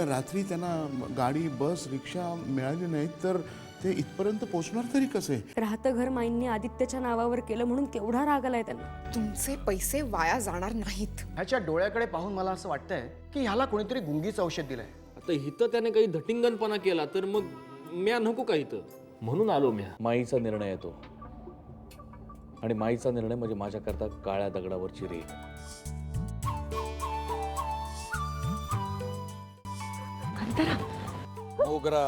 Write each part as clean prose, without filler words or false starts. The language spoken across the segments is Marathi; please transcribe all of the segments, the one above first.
रात्री त्यांना गाडी बस रिक्षा मिळाली नाही तर ते इथपर्यंत पोहोचणार तरी कसे? राहतं घर माईंनी आदित्यच्या नावावर केलं म्हणून केवढा राग आलाय त्यांना. तुमचे पैसे वाया जाणार नाहीत. ह्याच्या डोळ्याकडे पाहून मला असं वाटतंय की ह्याला कोणीतरी गुंगीचं औषध दिलंय. आता इथं त्याने काही धटिंगणपणा केला तर मग म्या नको का इथं, म्हणून आलो म्या. माईचा निर्णय येतो आणि माईचा निर्णय म्हणजे माझ्याकरता काळ्या दगडावरची रेत. मोगरा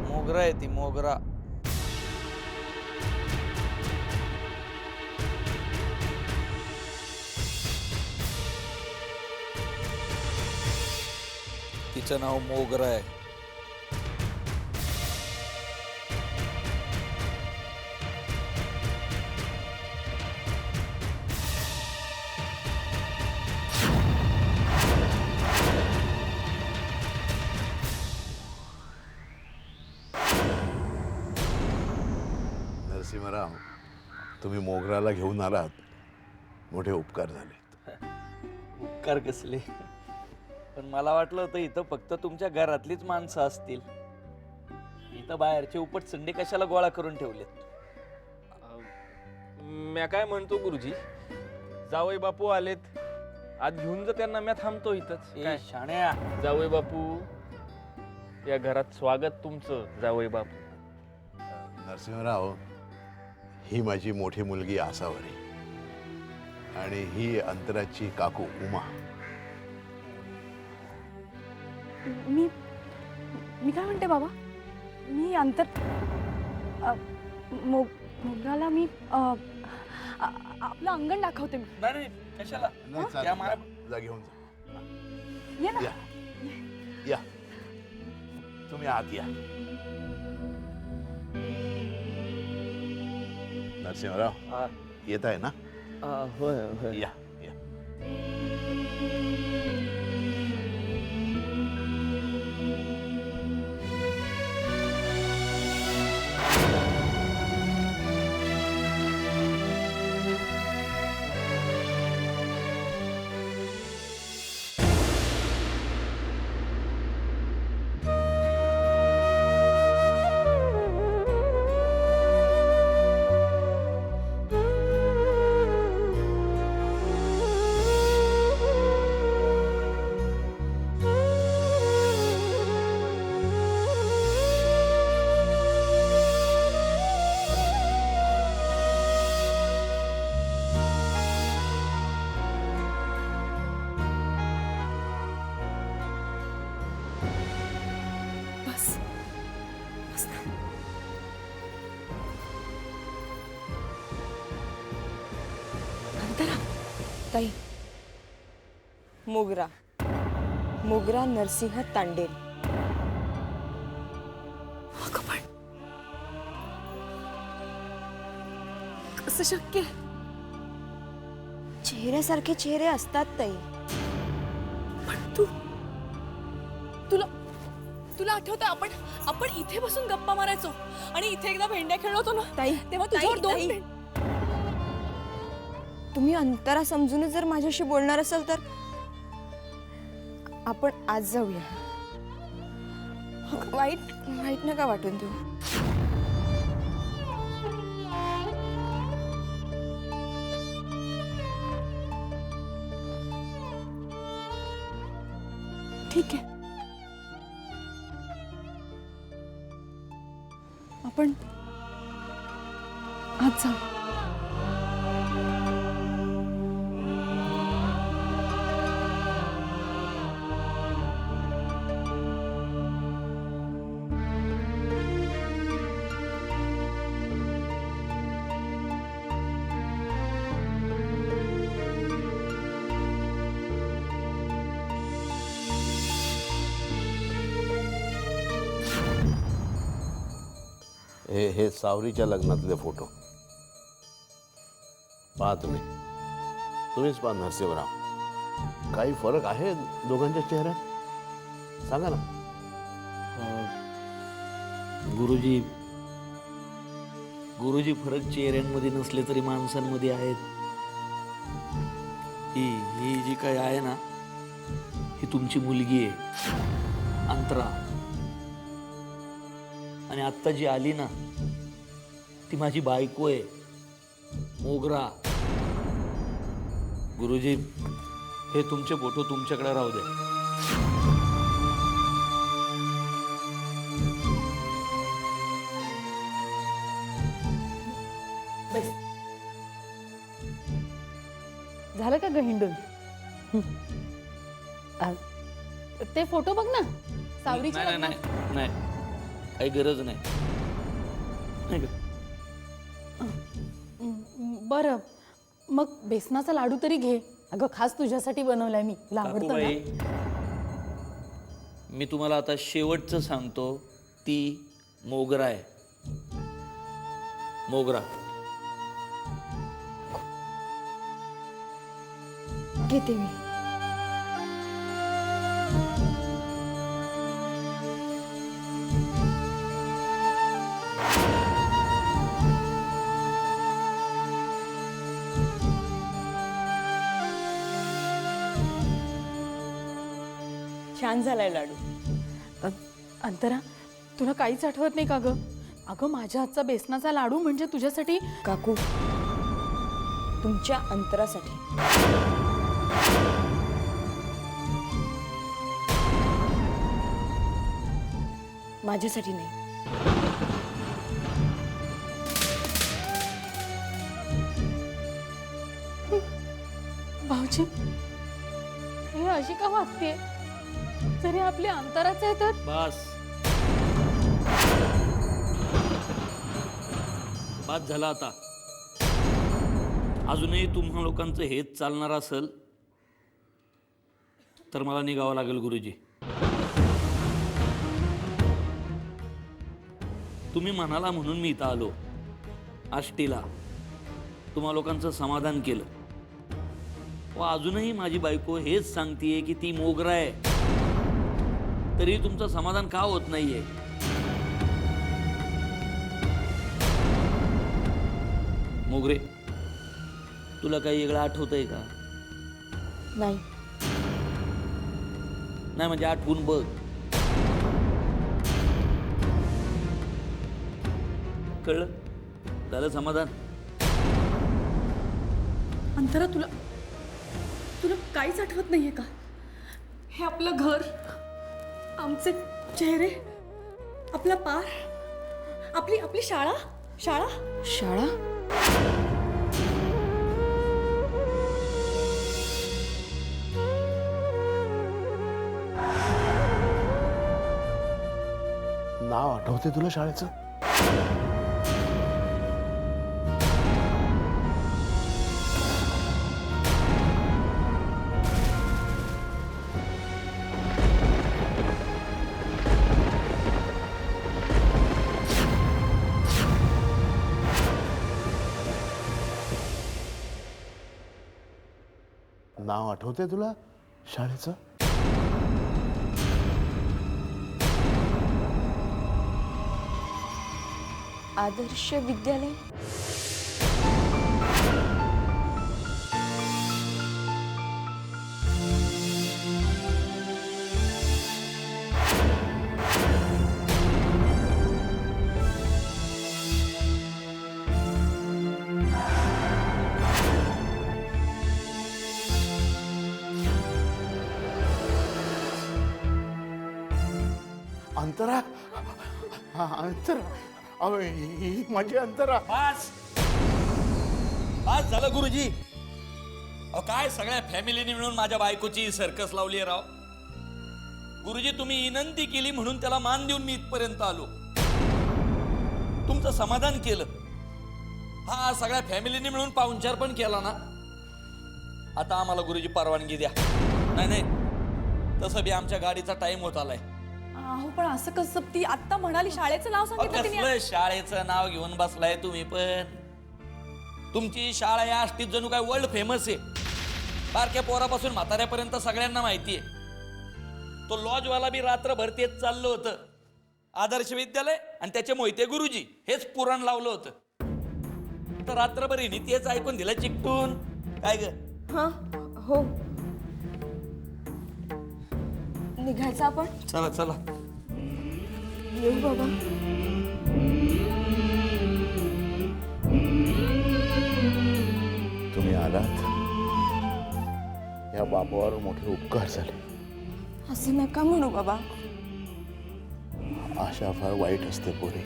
मोगरा आहे ती मोगरा. तिचं नाव मोगरा आहे. नरसिंहराव, तुम्ही मोगराला घेऊन आलात, मोठे उपकार झालेत. उपकार कसले? पण मला वाटलं होतं इथं फक्त तुमच्या घरातलीच माणसं असतील. इथं बाहेरचे उपट संडे कशाला गोळा करून ठेवलेत? म्या काय म्हणतो गुरुजी, जावई बापू आलेत, आज घेऊन जा त्यांना, म्या थांबतो इथंच. ए शाण्या, जावई बापू, या घरात स्वागत तुमचं. जावई बापू. नरसिंहराव, ही माझी मोठी मुलगी आसावरी आणि ही अंतराची काकू उमा. मी काय म्हणते बाबा, मी मोगराला मी आपलं अंगण दाखवते. मी नाही कशाला? त्या मारा- जा घेऊन जा. ये ना. या या, तुम्ही आत या. नरसिंहराव, येत आहे ना? होय होय. या या. ताई, मोगरा मोगरा नरसिंह तांडेल. कसं शक्य? चेहऱ्यासारखे चेहरे असतात ताई. पण तुला आठवतं आपण इथे बसून गप्पा मारायचो आणि इथे एकदा भेंड्या खेळलो होतो ना ताई, तेव्हा तुझ्यावर ताई, दोन तुम्ही अंतरा समजून जर माझ्याशी बोलणार असाल तर आपण आज जाऊया. वाईट नका वाटून देऊ. ठीक आहे, आपण आज जाऊ. हे सावरीच्या लग्नातले फोटो पहा. तुम्हीच पहा नरसिंहराव, काही फरक आहे दोघांच्या चेहऱ्यात? सांगा ना. गुरुजी फरक चेहऱ्यांमध्ये नसले तरी माणसांमध्ये आहेत. ही जी काही आहे ना, ही तुमची मुलगी आहे अंतरा, आणि आत्ता जी आली ना ती माझी बायको आहे मोगरा. गुरुजी, हे तुमचे फोटो तुमच्याकडे राहू दे. झालं का ग हिंडून? ते फोटो बघ ना सावरीच्या नाही नाही लग्नात. नाही, काही गरज नाही. नाही ग. बरं मग बेसनाचा लाडू तरी घे. अगं खास तुझ्यासाठी बनवलाय मी, तुला आवडतं काकूबाई, ना? मी तुम्हाला आता शेवटचं सांगतो, ती मोगरा आहे. मोगरा. घेते मी. छान झालाय लाडू. अंतरा, तुला काहीच आठवत नाही का ग? अगं माझ्या हातचा बेसनाचा लाडू म्हणजे तुझ्यासाठी. काकू, तुमच्या अंतरासाठी. माझ्यासाठी नाही. भाऊजी, हे अशी का वागते? जरी आपले अंतराचे आहे तर. बस बाद झाला आता. अजूनही तुम्हा लोकांचं हेच चालणार असेल तर मला निघावं लागेल गुरुजी. तुम्ही म्हणाला म्हणून मी इथं आलो आष्टीला, तुम्हा लोकांचं समाधान केलं. व अजूनही माझी बायको हेच सांगतेय की ती मोगरा आहे, तरी तुमचं समाधान का होत नाहीये? मोगरे, तुला काही वेगळं आठवतंय का? नाही. नाही म्हणजे आठवून बघ. कळलं? झालं समाधान? अंतरा, तुला तुला काहीच आठवत नाहीये का? हे आपलं घर, आमचे चेहरे, आपला पार, आपली आपली शाळा शाळा शाळा? नाव आठवते तुला शाळेचं? नाव आठवते तुला शाळेचं? आदर्श विद्यालय. अंतरा, अंतरा, अहो, ही माझी अंतरा. बस बस झालं गुरुजी. अहो काय सगळ्या फॅमिलीने मिळून माझ्या बायकोची सर्कस लावली राव. गुरुजी, तुम्ही विनंती केली म्हणून त्याला मान देऊन मी इथपर्यंत आलो, तुमचं समाधान केलं. हा सगळ्या फॅमिलीने मिळून पाहुणचार पण केला ना. आता आम्हाला गुरुजी परवानगी द्या. नाही नाही, तसं बी आमच्या गाडीचा टाइम होत आलाय. अहो पण असं कसं? ती आत्ता म्हणाली शाळेचं नाव सांगितलं तिने. कसलं शाळेचं नाव घेऊन बसलाय तुम्ही पण? तुमची शाळा या आष्टीत जणू काय वर्ल्ड फेमस आहे. बारक्या पोरापासून म्हाताऱ्यापर्यंत सगळ्यांना माहिती आहे. तो लॉजवाला बी रात्रभर तेच चाललं होतं, आदर्श विद्यालय आणि त्याचे मोहिते गुरुजी हेच पुराण लावलं होतं. तर रात्रभर हिने तेच ऐकून दिलं चिकटून. काय ग? हां, हो. निघायचं आपण? चला चला. येऊ बाबा. तुम्ही आलात या बाबावर मोठे उपकार झाले. असं नका म्हणू बाबा. आशा फार वाईट असते पोरे.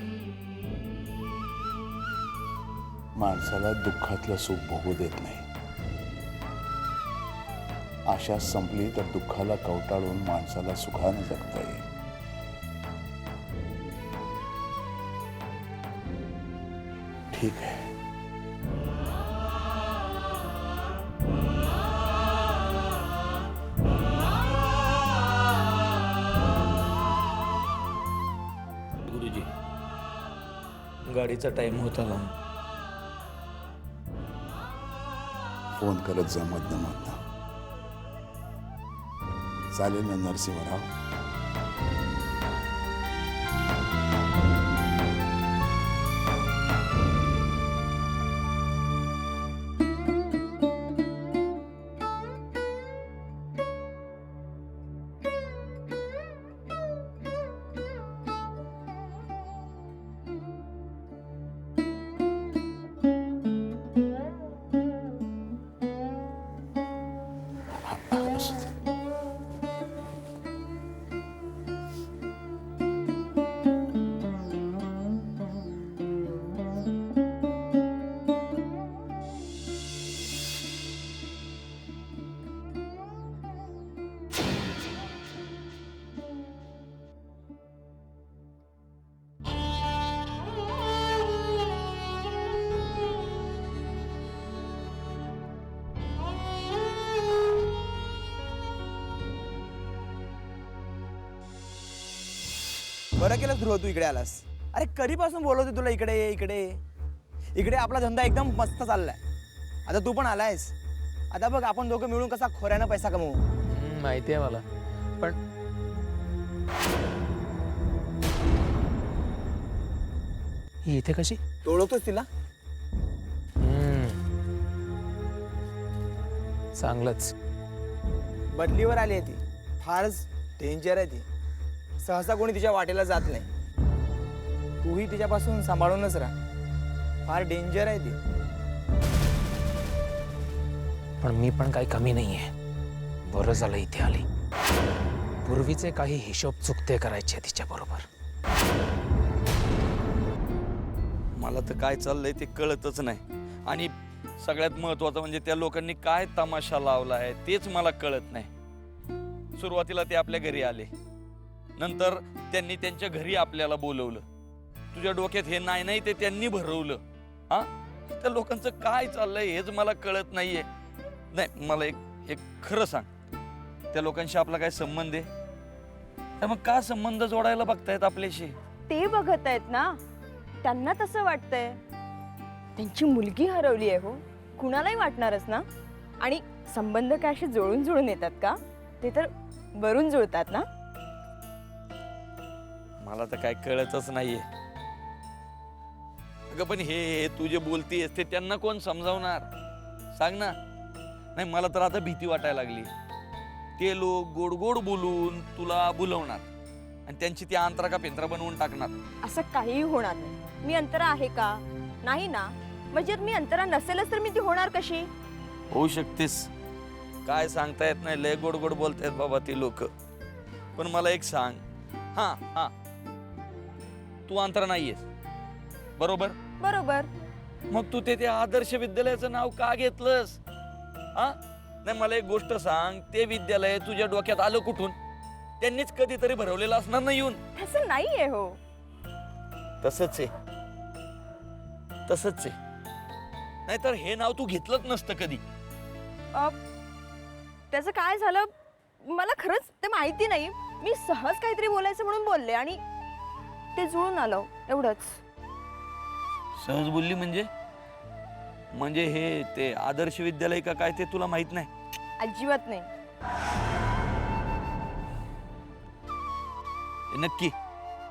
माणसाला दुःखातलं सुख भोगू देत नाही. आशा संपली तर दुःखाला कवटाळून माणसाला सुखाने जगता येईल. ठीक आहे. गुरुजी, गाडीचा टाइम होत आला. फोन करत जा मधनं. चालेल ना नरसिंहराव? बरं केलं ध्रुव तू इकडे आलास. अरे कधीपासून बोलवते तुला इकडे ये इकडे ये. इकडे आपला धंदा एकदम मस्त चाललाय. आता तू पण आलायस. आता बघ आपण दोघं मिळून कसा खोऱ्यानं पैसा कमवू. माहिती आहे मला, पण ही इथे कशी? तू ओळखतोस तिला? चांगलंच. बदलीवर आली आहे ती. फारच डेंजर आहे ती. सहसा कोणी तिच्या वाटेला जात नाही. तूही तिच्यापासून सांभाळूनच राहा. फार डेंजर आहे ती. पण मी पण काही कमी नाहीये. बरं झालं इथे आली. पूर्वीचे काही हिशोब चुकते करायचे तिच्या बरोबर. मला तर काय चाललंय ते कळतच नाही. आणि सगळ्यात महत्वाचं म्हणजे त्या लोकांनी काय तमाशा लावलाय तेच मला कळत नाही. सुरुवातीला ते आपल्या घरी आले, नंतर त्यांनी त्यांच्या घरी आपल्याला बोलवलं. तुझ्या डोक्यात हे नाही ते त्यांनी भरवलं. हा, त्या लोकांचं काय चाललंय हेच मला कळत नाहीये. नाही, मला एक खरं सांग, त्या लोकांशी आपला काय संबंध आहे? तर मग का संबंध जोडायला बघतायत आपल्याशी? ते बघत आहेत ना, त्यांना तसं वाटतंय. त्यांची मुलगी हरवली आहे हो, कुणालाही वाटणारच ना. आणि संबंध काय असे जुळून येतात का? ते तर वरून जुळतात ना. मला तर काय कळतच नाहीये. अगं पण हे तू जे बोलतेस ते त्यांना कोण समजावणार? सांग ना. नाही, मला तर आता भीती वाटायला लागली. ते लोक गोड गोड बोलून तुला बोलवणार आणि त्यांची ती अंतरा का पेंत्रा बनवून टाकणार. असं काहीही होणार नाही. मी अंतरा आहे का? नाही ना. म्हणजे मी अंतरा नसेलच तर मी ती होणार कशी? होऊ शकतेस, काय सांगता येत नाही. लय गोड गोड बोलतायत बाबा ते लोक. पण मला एक सांग, हा तू अंतरा नाहीयेस, बरोबर? बरोबर. मग तू ते आदर्श विद्यालयाचं नाव का घेतलंस? हा, नाही, मला एक गोष्ट सांग, ते विद्यालय तुझ्या डोक्यात आलं कुठून? त्यांनीच कधीतरी भरवलेलं असणार ना येऊन. तसं नाहीये हो. तसंच आहे. नाहीतर हे नाव तू घेतलंच नसतं कधी. त्याचं काय झालं मला खरंच ते माहिती नाही. मी सहज काहीतरी बोलायचं म्हणून बोलले आणि ते जुळून आलं, एवढंच. सहज बोलली म्हणजे हे ते आदर्श विद्यालय का काय ते तुला माहित नाही? अजिबात नाही. नक्की?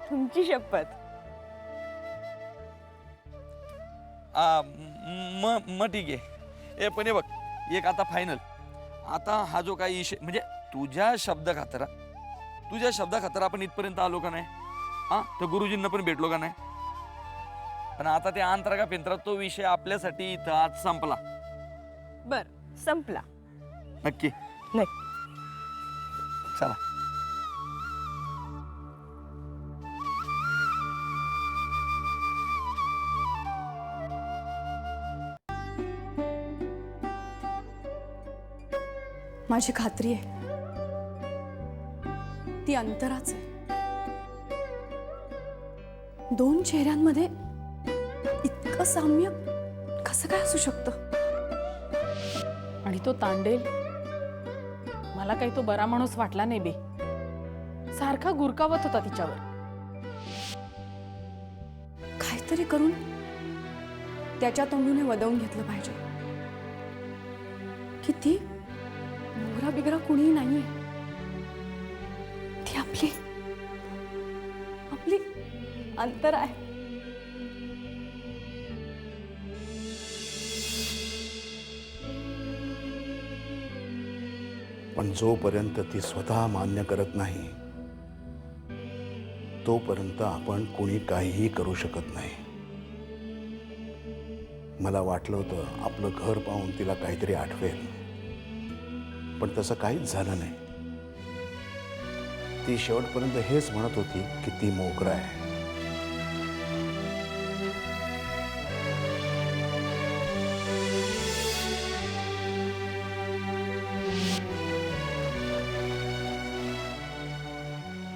तुमची शपथ. मग ठीक आहे. पण हे बघ, एक आता फायनल. आता हा जो काही म्हणजे तुझ्या शब्द खातरा तुझ्या शब्दाखातर आपण इथपर्यंत आलो का नाही? हा, तर गुरुजींना पण भेटलो का नाही? पण आता त्या अंतरागा पेंतरा तो विषय आपल्यासाठी इथं आज संपला. बर, संपला. नक्की नाही. चला. माझी खात्री आहे ती अंतराच आहे. दोन चेहऱ्यांमध्ये इतकं साम्य कसं काय असू शकतं? आणि तो तांडेल, मला काही तो बरा माणूस वाटला नाही बे. सारखा गुरकावत होता तिच्यावर. काहीतरी करून त्याच्या तोंडूने वदवून घेतलं पाहिजे की ती मोगरा बिगरा कुणीही नाहीये. ती आपली आपली अंतर आहे. पण जोपर्यंत ती स्वतः मान्य करत नाही तोपर्यंत आपण कोणी काहीही करू शकत नाही. मला वाटलं होतं आपलं घर पाहून तिला काहीतरी आठवेल, पण तसं काहीच झालं नाही. ती शेवटपर्यंत हेच म्हणत होती की ती मोगरा आहे.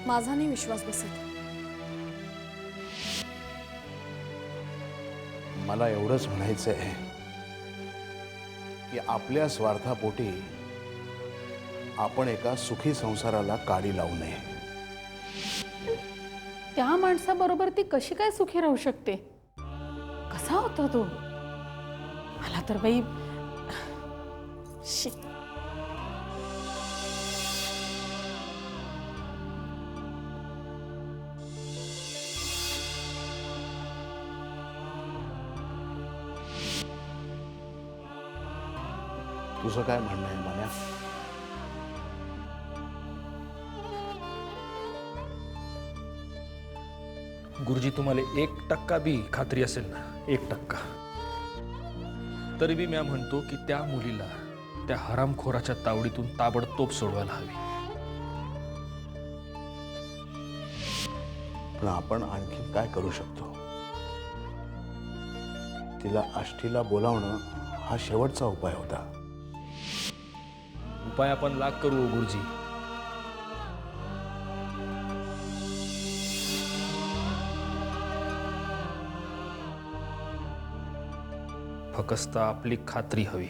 माझा नाही विश्वास बसत. मला एवढंच म्हणायचं आहे की आपल्या स्वार्थापोटी आपण एका सुखी संसाराला काडी लावू नये. त्या माणसाबरोबर ती कशी काय सुखी राहू शकते? कसा होता तो? मला तर बाई शी. तुझं काय म्हणणं आहे मान्या? गुरुजी, तुम्हाला 1% बी खात्री असेल ना, 1%, तरी बी मी म्हणतो की त्या मुलीला त्या हरामखोराच्या तावडीतून ताबडतोब सोडवायला हवी. पण आपण आणखी काय करू शकतो? तिला आष्टीला बोलावणं हा शेवटचा उपाय होता. उपाय आपण लाख करू गुरुजी. फक्त आपली खात्री हवी.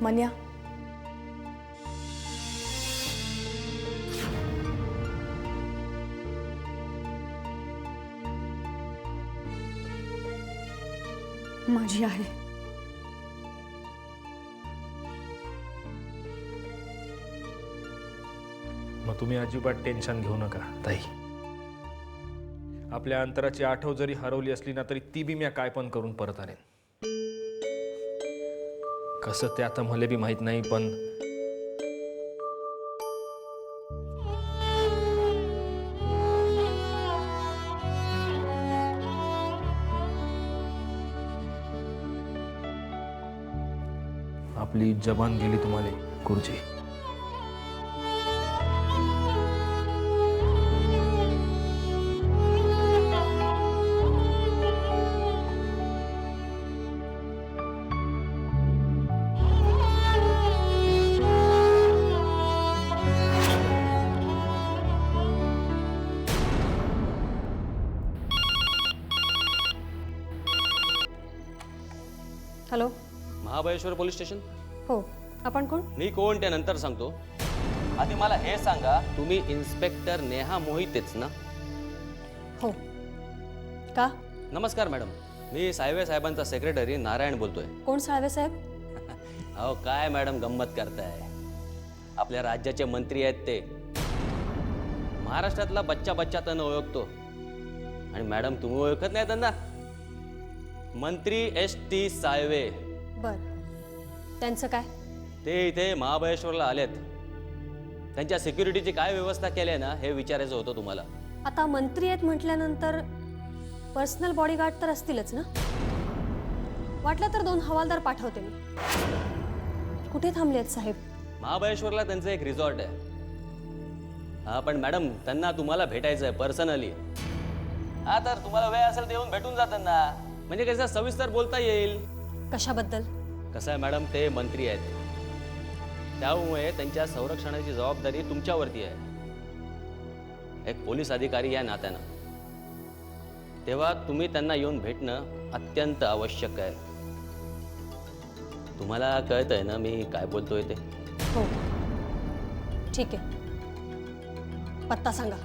मन्या, माझी आहे. मग तुम्ही अजिबात टेन्शन घेऊ नका ताई. आपल्या अंतराची आठव जरी हरवली असली ना तरी ती बी मी काय पण करून परत आणेन. कसं ते आता मला बी माहित नाही, पण आपली जबान गेली तुम्हाला गुरुजी. हॅलो. Mahabaleshwar police station. हो, आपण कोण? मी कोण ते नंतर सांगतो. आधी मला हे सांगा, तुम्ही इन्स्पेक्टर नेहा मोहितेच ना? हो. का? नमस्कार मॅडम, मी साळवे साहेबांचा सेक्रेटरी नारायण बोलतोय. कोण साळवे साहेब? अहो काय मॅडम गंमत करताय. आपल्या राज्याचे मंत्री आहेत ते. महाराष्ट्रातला बच्चा बच्चा त्यांना ओळखतो. आणि मॅडम तुम्ही ओळखत नाही त्यांना? मंत्री ST साळवे. बर, त्यांचं काय? ते इथे महाबळेश्वरला आलेत त्यांच्या सिक्युरिटीची काय व्यवस्था केली आहे ना हे विचारायचं होतं तुम्हाला. आता मंत्री आहेत म्हटल्यानंतर पर्सनल बॉडीगार्ड तर असतीलच ना. वाटलं तर 2 हवालदार पाठवते मी. कुठे थांबले आहेत साहेब? महाबळेश्वरला त्यांचं एक रिसॉर्ट आहे. हा पण मॅडम त्यांना तुम्हाला भेटायचं आहे पर्सनली. हा तर तुम्हाला वेळ असेल तर येऊन भेटून जा त्यांना, म्हणजे कसं सविस्तर बोलता येईल. कशाबद्दल? कसं आहे मॅडम, ते मंत्री आहेत, त्यामुळे त्यांच्या संरक्षणाची जबाबदारी तुमच्यावरती आहे, एक पोलीस अधिकारी या नात्यानं. तेव्हा तुम्ही त्यांना येऊन भेटणं अत्यंत आवश्यक आहे. तुम्हाला कळतंय ना मी काय बोलतोय ते? हो ठीक आहे. पत्ता सांगा.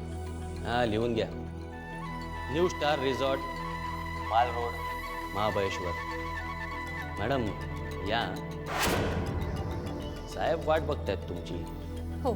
हां लिहून घ्या. न्यू स्टार रिसॉर्ट, माल रोड, महाबळेश्वर. मॅडम या, साहेब वाट बघतायत तुमची. हो